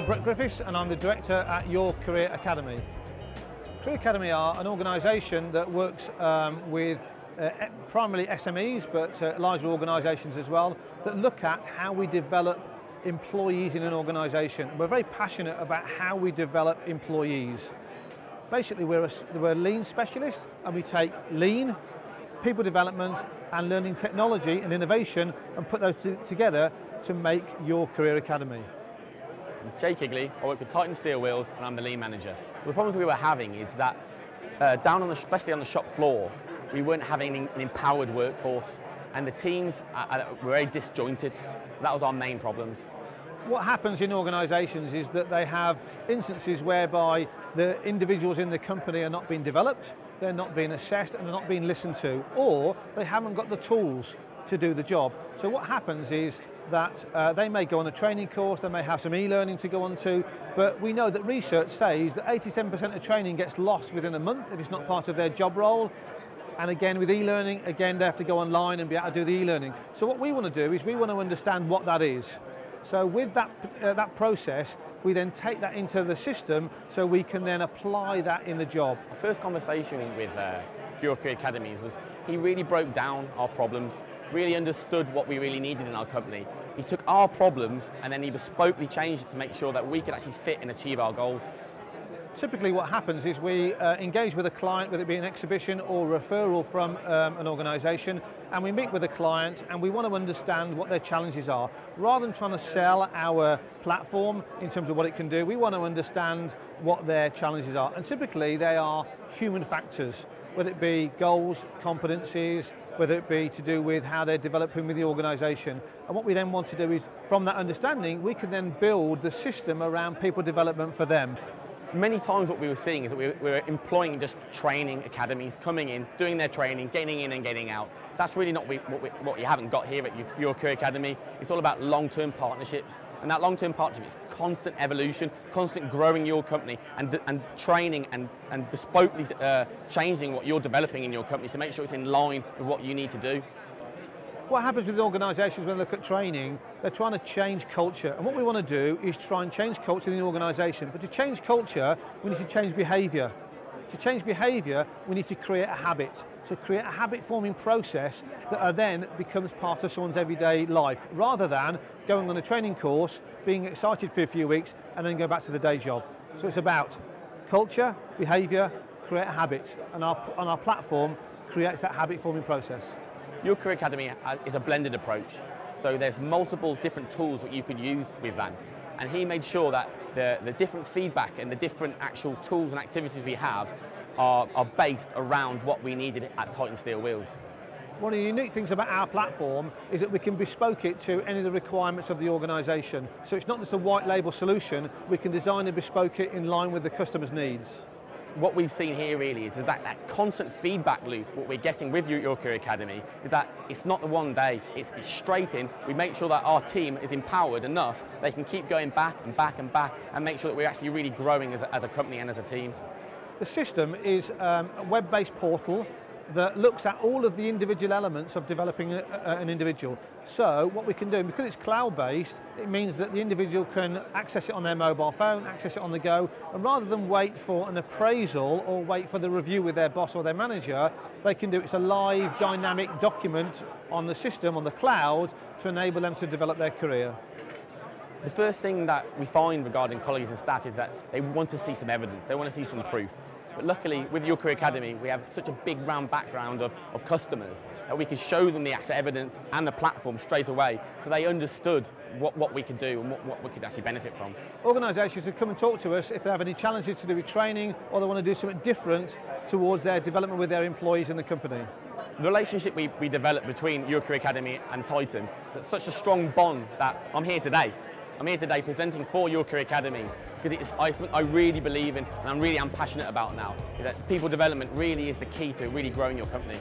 Brett Griffiths and I'm the Director at Your Career Academy. Career Academy are an organisation that works with primarily SMEs but larger organisations as well, that look at how we develop employees in an organisation. We're very passionate about how we develop employees. Basically we're lean specialists, and we take lean, people development and learning technology and innovation and put those together to make Your Career Academy. I'm Jay Kigley, I work with Titan Steel Wheels and I'm the lean manager. The problems we were having is that especially on the shop floor, we weren't having an empowered workforce and the teams were very disjointed. So that was our main problems. What happens in organisations is that they have instances whereby the individuals in the company are not being developed, they're not being assessed and they're not being listened to, or they haven't got the tools to do the job. So what happens is that they may go on a training course, they may have some e-learning to go on to, but we know that research says that 87% of training gets lost within a month if it's not part of their job role. And again, with e-learning, again, they have to go online and be able to do the e-learning. So what we want to do is we want to understand what that is. So with that process, we then take that into the system so we can then apply that in the job. Our first conversation with Your Career Academies was he really broke down our problems, really understood what we really needed in our company. He took our problems and then he bespokely changed it to make sure that we could actually fit and achieve our goals. Typically what happens is we engage with a client, whether it be an exhibition or referral from an organisation, and we meet with a client and we want to understand what their challenges are. Rather than trying to sell our platform in terms of what it can do, we want to understand what their challenges are. And typically they are human factors, whether it be goals, competencies, whether it be to do with how they're developing with the organisation. And what we then want to do is, from that understanding, we can then build the system around people development for them. Many times what we were seeing is that we were employing just training academies, coming in, doing their training, getting in and getting out. That's really not what we haven't got here at Your Career Academy. It's all about long-term partnerships, and that long-term partnership is constant evolution, constant growing your company and training and bespokely changing what you're developing in your company to make sure it's in line with what you need to do. What happens with organisations when they look at training, they're trying to change culture. And what we want to do is try and change culture in the organisation. But to change culture, we need to change behaviour. To change behaviour, we need to create a habit. So create a habit-forming process that then becomes part of someone's everyday life, rather than going on a training course, being excited for a few weeks, and then go back to the day job. So it's about culture, behaviour, create a habit. And our platform creates that habit-forming process. Your Career Academy is a blended approach, so there's multiple different tools that you can use with that. And he made sure that the different feedback and the different actual tools and activities we have are based around what we needed at Titan Steel Wheels. One of the unique things about our platform is that we can bespoke it to any of the requirements of the organisation. So it's not just a white label solution, we can design and bespoke it in line with the customer's needs. What we've seen here really is that constant feedback loop, what we're getting with Your Career Academy, is that it's not the one day, it's straight in. We make sure that our team is empowered enough they can keep going back and back and back and make sure that we're actually really growing as a company and as a team. The system is a web-based portal that looks at all of the individual elements of developing an individual. So what we can do, because it's cloud-based, it means that the individual can access it on their mobile phone, access it on the go, and rather than wait for an appraisal or wait for the review with their boss or their manager, they can do it's a live, dynamic document on the system, on the cloud, to enable them to develop their career. The first thing that we find regarding colleagues and staff is that they want to see some evidence, they want to see some proof. But luckily, with Your Career Academy, we have such a big round background of customers that we could show them the actual evidence and the platform straight away, so they understood what we could do and what we could actually benefit from. Organisations can come and talk to us if they have any challenges to do with training or they want to do something different towards their development with their employees in the company. The relationship we developed between Your Career Academy and Titan, that's such a strong bond that I'm here today. I'm here today presenting for Your Career Academy because it's something I really believe in and I'm passionate about now. Is that people development really is the key to really growing your company.